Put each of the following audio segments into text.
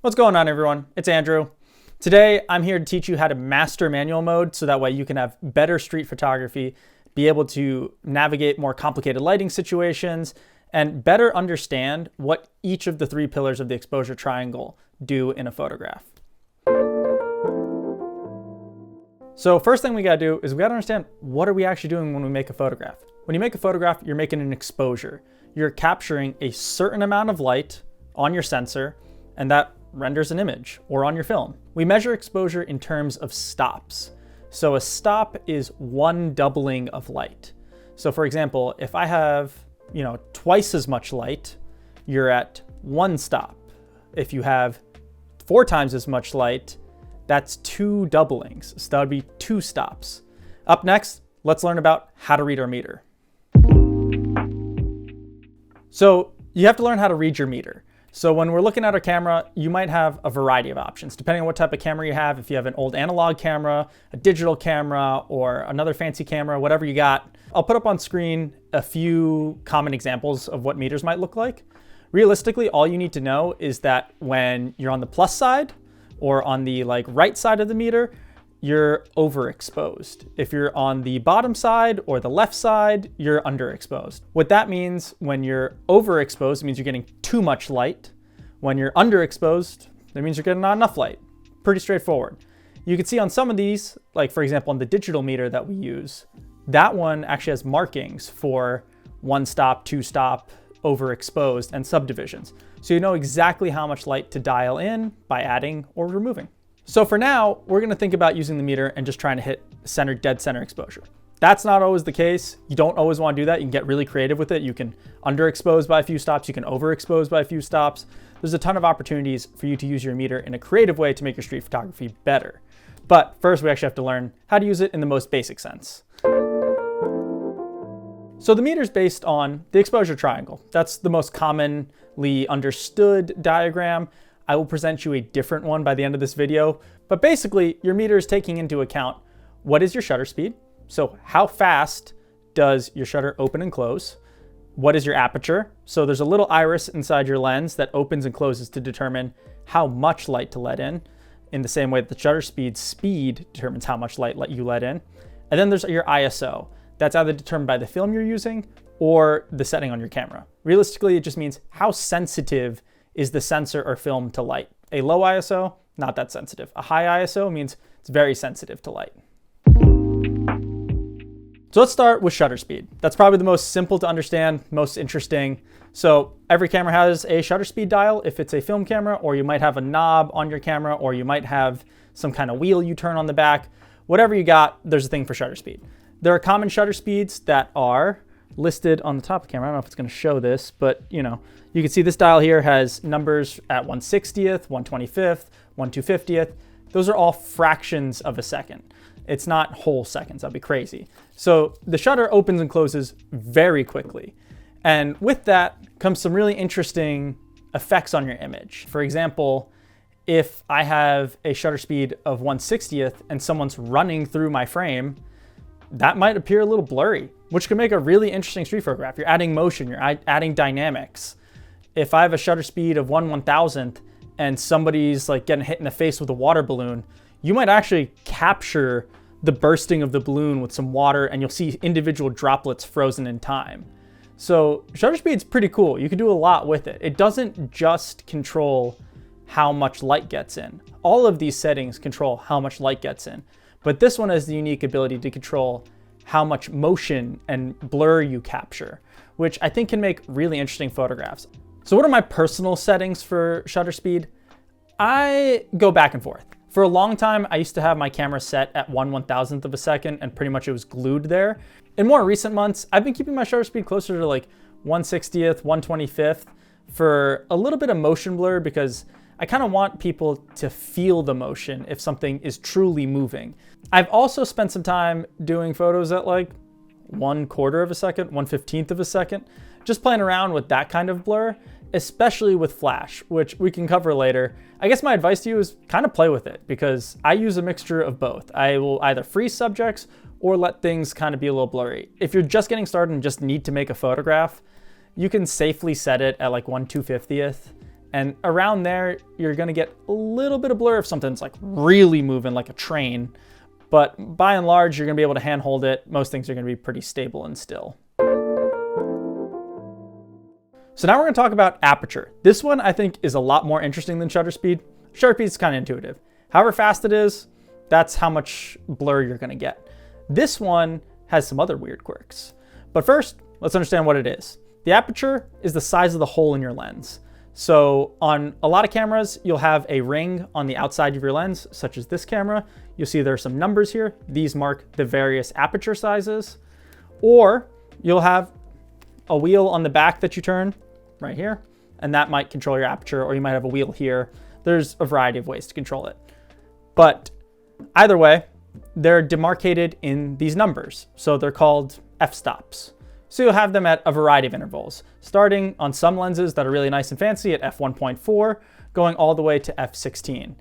What's going on, everyone? It's Andrew. Today, I'm here to teach you how to master manual mode so that way you can have better street photography, be able to navigate more complicated lighting situations, and better understand what each of the three pillars of the exposure triangle do in a photograph. So first thing we gotta do is we gotta understand what are we actually doing when we make a photograph. When you make a photograph, you're making an exposure. You're capturing a certain amount of light on your sensor, and that renders an image or on your film. We measure exposure in terms of stops. So a stop is one doubling of light. So for example, if I have, twice as much light, you're at one stop. If you have 4 times as much light, that's 2 doublings. So that would be 2 stops. Up next, let's learn about how to read our meter. So you have to learn how to read your meter. So when we're looking at our camera, you might have a variety of options, depending on what type of camera you have. If you have an old analog camera, a digital camera, or another fancy camera, whatever you got. I'll put up on screen a few common examples of what meters might look like. Realistically, all you need to know is that when you're on the plus side or on the right side of the meter, you're overexposed. If you're on the bottom side or the left side, you're underexposed. What that means when you're overexposed, it means you're getting too much light. When you're underexposed, that means you're getting not enough light. Pretty straightforward. You can see on some of these, like for example, on the digital meter that we use, that one actually has markings for 1 stop, 2 stop, overexposed, and subdivisions. So you know exactly how much light to dial in by adding or removing. So for now, we're gonna think about using the meter and just trying to hit dead center exposure. That's not always the case. You don't always wanna do that. You can get really creative with it. You can underexpose by a few stops. You can overexpose by a few stops. There's a ton of opportunities for you to use your meter in a creative way to make your street photography better. But first, we actually have to learn how to use it in the most basic sense. So the meter is based on the exposure triangle. That's the most commonly understood diagram. I will present you a different one by the end of this video, but basically your meter is taking into account what is your shutter speed. So how fast does your shutter open and close? What is your aperture? So there's a little iris inside your lens that opens and closes to determine how much light to let in the same way that the shutter speed determines how much light you let in. And then there's your ISO. That's either determined by the film you're using or the setting on your camera. Realistically, it just means how sensitive is the sensor or film to light. A low ISO, not that sensitive. A high ISO means it's very sensitive to light. So let's start with shutter speed. That's probably the most simple to understand, most interesting. So every camera has a shutter speed dial if it's a film camera, or you might have a knob on your camera, or you might have some kind of wheel you turn on the back. Whatever you got, there's a thing for shutter speed. There are common shutter speeds that are listed on the top of the camera. I don't know if it's going to show this, but you can see this dial here has numbers at 1/60th, 1/25th, 1/250th. Those are all fractions of a second. It's not whole seconds. That'd be crazy. So the shutter opens and closes very quickly. And with that comes some really interesting effects on your image. For example, if I have a shutter speed of 1/60th and someone's running through my frame, that might appear a little blurry, which can make a really interesting street photograph. You're adding motion, you're adding dynamics. If I have a shutter speed of 1/1000th and somebody's getting hit in the face with a water balloon, you might actually capture the bursting of the balloon with some water and you'll see individual droplets frozen in time. So shutter speed's pretty cool. You can do a lot with it. It doesn't just control how much light gets in. All of these settings control how much light gets in. But this one has the unique ability to control how much motion and blur you capture, which I think can make really interesting photographs. So what are my personal settings for shutter speed? I go back and forth. For a long time, I used to have my camera set at 1/1000th of a second and pretty much it was glued there. In more recent months, I've been keeping my shutter speed closer to 1/60th, 1/25th for a little bit of motion blur because I kind of want people to feel the motion if something is truly moving. I've also spent some time doing photos at 1/4 of a second, 1/15th of a second, just playing around with that kind of blur, especially with flash, which we can cover later. I guess my advice to you is kind of play with it because I use a mixture of both. I will either freeze subjects or let things kind of be a little blurry. If you're just getting started and just need to make a photograph, you can safely set it at 1/250th And around there, you're gonna get a little bit of blur if something's like really moving like a train. But by and large, you're gonna be able to handhold it. Most things are gonna be pretty stable and still. So now we're gonna talk about aperture. This one I think is a lot more interesting than shutter speed. Shutter speed is kind of intuitive. However fast it is, that's how much blur you're gonna get. This one has some other weird quirks. But first, let's understand what it is. The aperture is the size of the hole in your lens. So on a lot of cameras, you'll have a ring on the outside of your lens, such as this camera. You'll see there are some numbers here. These mark the various aperture sizes. Or you'll have a wheel on the back that you turn right here, and that might control your aperture, or you might have a wheel here. There's a variety of ways to control it. But either way, they're demarcated in these numbers. So they're called f-stops. So you'll have them at a variety of intervals, starting on some lenses that are really nice and fancy at f1.4, going all the way to f16.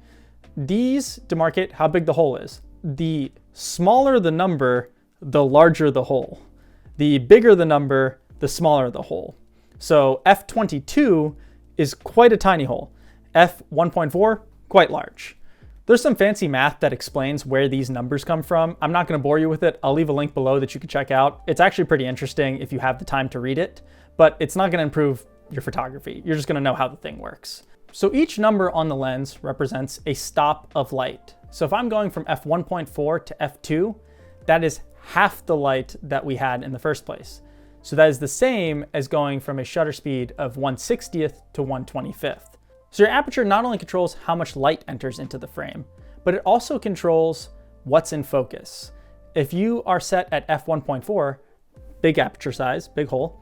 These demarcate how big the hole is. The smaller the number, the larger the hole. The bigger the number, the smaller the hole. So f22 is quite a tiny hole. f1.4, quite large. There's some fancy math that explains where these numbers come from. I'm not going to bore you with it. I'll leave a link below that you can check out. It's actually pretty interesting if you have the time to read it, but it's not going to improve your photography. You're just going to know how the thing works. So each number on the lens represents a stop of light. So if I'm going from f1.4 to f2, that is half the light that we had in the first place. So that is the same as going from a shutter speed of 1/60th to 1/25th. So your aperture not only controls how much light enters into the frame, but it also controls what's in focus. If you are set at f1.4, big aperture size, big hole,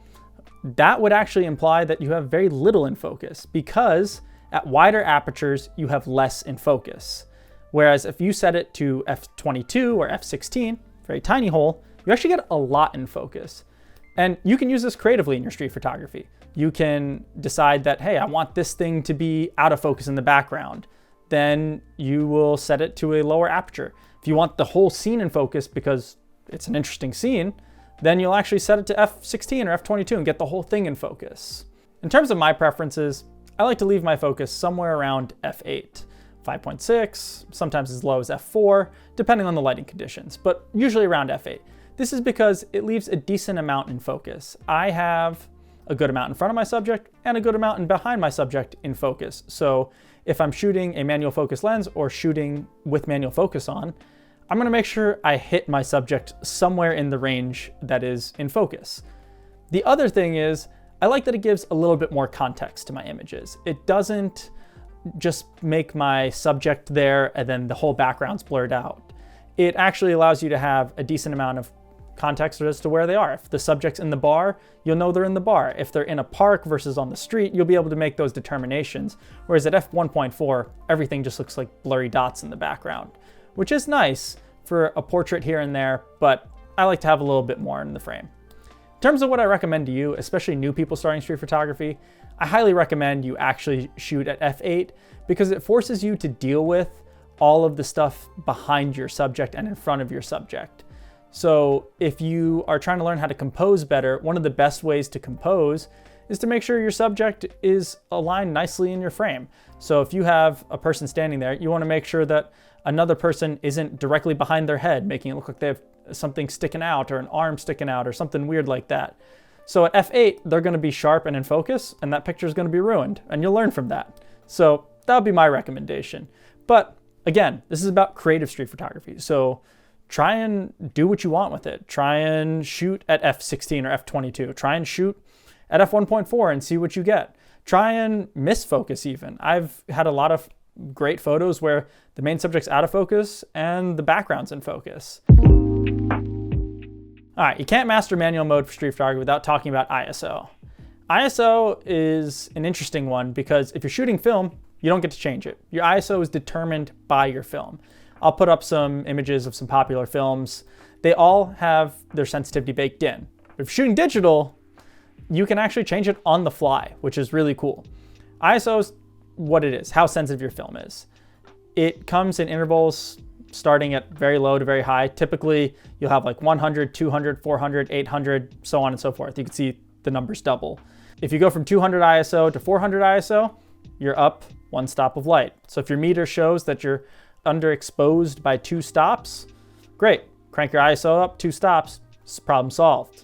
that would actually imply that you have very little in focus, because at wider apertures, you have less in focus. Whereas if you set it to f22 or f16, very tiny hole, you actually get a lot in focus. And you can use this creatively in your street photography. You can decide that, hey, I want this thing to be out of focus in the background. Then you will set it to a lower aperture. If you want the whole scene in focus because it's an interesting scene, then you'll actually set it to f16 or f22 and get the whole thing in focus. In terms of my preferences, I like to leave my focus somewhere around f8, 5.6, sometimes as low as f4, depending on the lighting conditions, but usually around f8. This is because it leaves a decent amount in focus. I have a good amount in front of my subject and a good amount in behind my subject in focus. So if I'm shooting a manual focus lens or shooting with manual focus on, I'm gonna make sure I hit my subject somewhere in the range that is in focus. The other thing is, I like that it gives a little bit more context to my images. It doesn't just make my subject there and then the whole background's blurred out. It actually allows you to have a decent amount of context as to where they are. If the subject's in the bar, you'll know they're in the bar. If they're in a park versus on the street, you'll be able to make those determinations. Whereas at f1.4, everything just looks like blurry dots in the background, which is nice for a portrait here and there, but I like to have a little bit more in the frame. In terms of what I recommend to you, especially new people starting street photography, I highly recommend you actually shoot at f8 because it forces you to deal with all of the stuff behind your subject and in front of your subject. So if you are trying to learn how to compose better, one of the best ways to compose is to make sure your subject is aligned nicely in your frame. So if you have a person standing there, you want to make sure that another person isn't directly behind their head, making it look like they have something sticking out or an arm sticking out or something weird like that. So at f8, they're going to be sharp and in focus, and that picture is going to be ruined, and you'll learn from that. So that would be my recommendation. But again, this is about creative street photography. So try and do what you want with it. Try and shoot at f16 or f22. Try and shoot at f1.4 and see what you get. Try and misfocus even. I've had a lot of great photos where the main subject's out of focus and the background's in focus. All right, you can't master manual mode for street photography without talking about ISO. ISO is an interesting one because if you're shooting film, you don't get to change it. Your ISO is determined by your film. I'll put up some images of some popular films. They all have their sensitivity baked in. If you're shooting digital, you can actually change it on the fly, which is really cool. ISO is what it is, how sensitive your film is. It comes in intervals starting at very low to very high. Typically, you'll have like 100, 200, 400, 800, so on and so forth. You can see the numbers double. If you go from 200 ISO to 400 ISO, you're up 1 stop of light. So if your meter shows that you're underexposed by 2 stops, great. Crank your ISO up 2 stops, problem solved.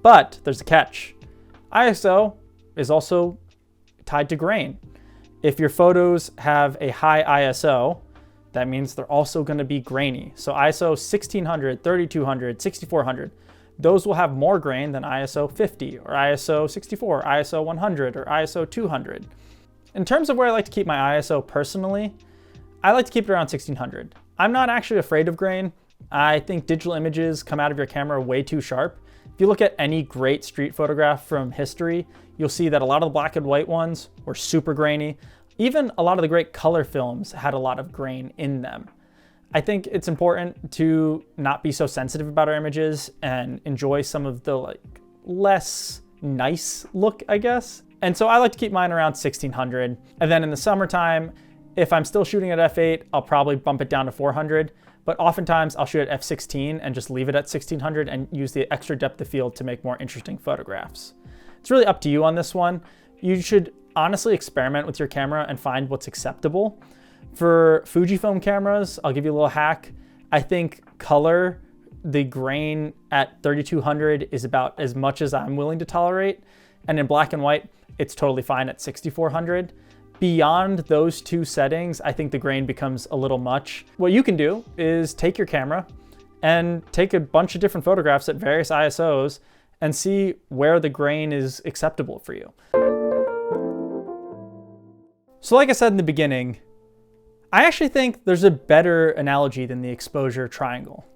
But there's a catch. ISO is also tied to grain. If your photos have a high ISO, that means they're also going to be grainy. So ISO 1600, 3200, 6400, those will have more grain than ISO 50 or ISO 64, ISO 100 or ISO 200. In terms of where I like to keep my ISO personally, I like to keep it around 1600. I'm not actually afraid of grain. I think digital images come out of your camera way too sharp. If you look at any great street photograph from history, you'll see that a lot of the black and white ones were super grainy. Even a lot of the great color films had a lot of grain in them. I think it's important to not be so sensitive about our images and enjoy some of the less nice look, I guess. And so I like to keep mine around 1600. And then in the summertime, if I'm still shooting at f8, I'll probably bump it down to 400. But oftentimes I'll shoot at f16 and just leave it at 1600 and use the extra depth of field to make more interesting photographs. It's really up to you on this one. You should honestly experiment with your camera and find what's acceptable. For Fujifilm cameras, I'll give you a little hack. I think color, the grain at 3200 is about as much as I'm willing to tolerate. And in black and white, it's totally fine at 6400. Beyond those 2 settings, I think the grain becomes a little much. What you can do is take your camera and take a bunch of different photographs at various ISOs and see where the grain is acceptable for you. So like I said in the beginning, I actually think there's a better analogy than the exposure triangle.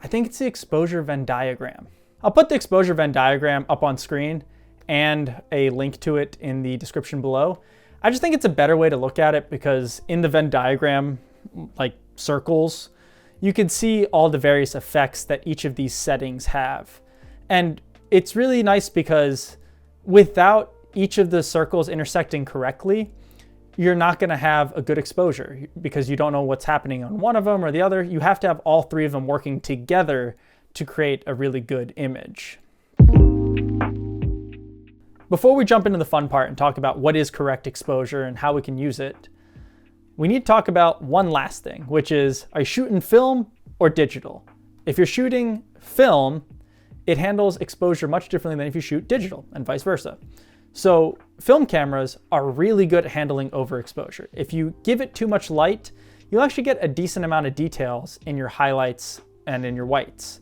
I think it's the exposure Venn diagram. I'll put the exposure Venn diagram up on screen and a link to it in the description below. I just think it's a better way to look at it because in the Venn diagram, like circles, you can see all the various effects that each of these settings have. And it's really nice because without each of the circles intersecting correctly, you're not going to have a good exposure because you don't know what's happening on one of them or the other. You have to have all 3 of them working together to create a really good image. Before we jump into the fun part and talk about what is correct exposure and how we can use it, we need to talk about one last thing, which is, are you shooting film or digital? If you're shooting film, it handles exposure much differently than if you shoot digital and vice versa. So film cameras are really good at handling overexposure. If you give it too much light, you'll actually get a decent amount of details in your highlights and in your whites.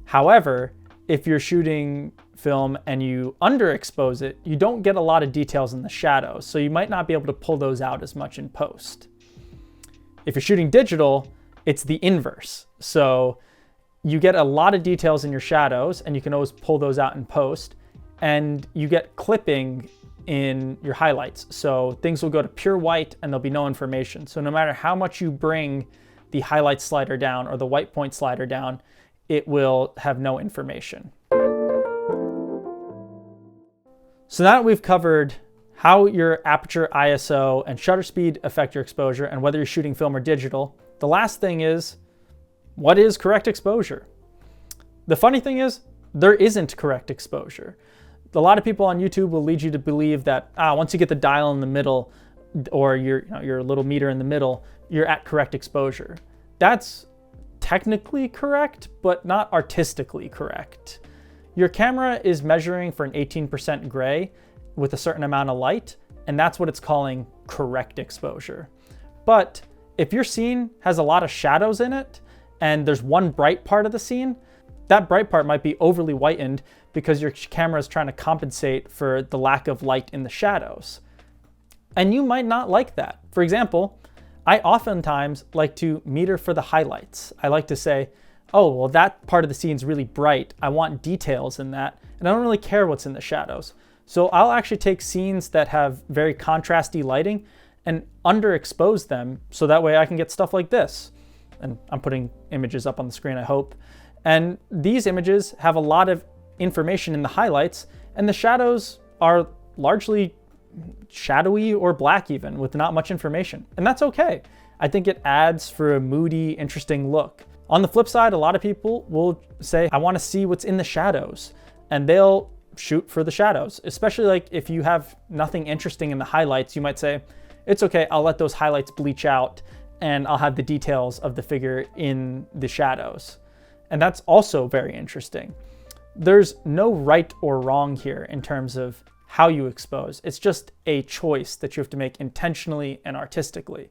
However, if you're shooting film and you underexpose it, you don't get a lot of details in the shadows, so you might not be able to pull those out as much in post. If you're shooting digital, it's the inverse. So you get a lot of details in your shadows and you can always pull those out in post, and you get clipping in your highlights. So things will go to pure white and there'll be no information. So no matter how much you bring the highlight slider down or the white point slider down, it will have no information. So now that we've covered how your aperture, ISO, and shutter speed affect your exposure and whether you're shooting film or digital, the last thing is, what is correct exposure? The funny thing is, there isn't correct exposure. A lot of people on YouTube will lead you to believe that once you get the dial in the middle or your little meter in the middle, you're at correct exposure. That's technically correct, but not artistically correct. Your camera is measuring for an 18% gray with a certain amount of light, and that's what it's calling correct exposure. But if your scene has a lot of shadows in it, and there's one bright part of the scene, that bright part might be overly whitened because your camera is trying to compensate for the lack of light in the shadows. And you might not like that. For example, I oftentimes like to meter for the highlights. I like to say, oh, well, that part of the scene's really bright. I want details in that, and I don't really care what's in the shadows. So I'll actually take scenes that have very contrasty lighting and underexpose them so that way I can get stuff like this. And I'm putting images up on the screen, I hope. And these images have a lot of information in the highlights, and the shadows are largely shadowy or black even, with not much information. And that's okay. I think it adds for a moody, interesting look. On the flip side, a lot of people will say, I want to see what's in the shadows. And they'll shoot for the shadows, especially like if you have nothing interesting in the highlights. You might say, it's okay, I'll let those highlights bleach out and I'll have the details of the figure in the shadows. And that's also very interesting. There's no right or wrong here in terms of how you expose. It's just a choice that you have to make intentionally and artistically.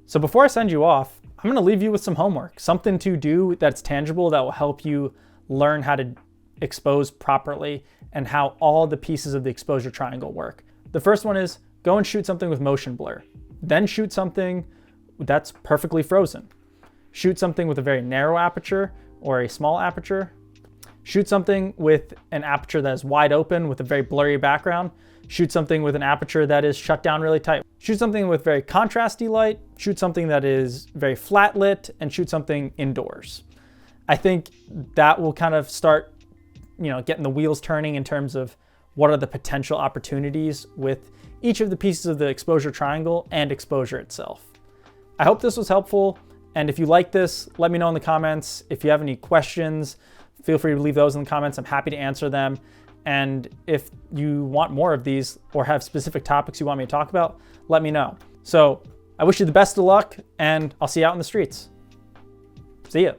So before I send you off, I'm going to leave you with some homework, something to do that's tangible that will help you learn how to expose properly and how all the pieces of the exposure triangle work. The first one is go and shoot something with motion blur. Then shoot something that's perfectly frozen. Shoot something with a very narrow aperture or a small aperture. Shoot something with an aperture that is wide open with a very blurry background. Shoot something with an aperture that is shut down really tight. Shoot something with very contrasty light. Shoot something that is very flat lit, and shoot something indoors. I think that will kind of start, getting the wheels turning in terms of what are the potential opportunities with each of the pieces of the exposure triangle and exposure itself. I hope this was helpful. And if you like this, let me know in the comments. If you have any questions, feel free to leave those in the comments. I'm happy to answer them. And if you want more of these or have specific topics you want me to talk about, let me know. So I wish you the best of luck, and I'll see you out in the streets. See ya.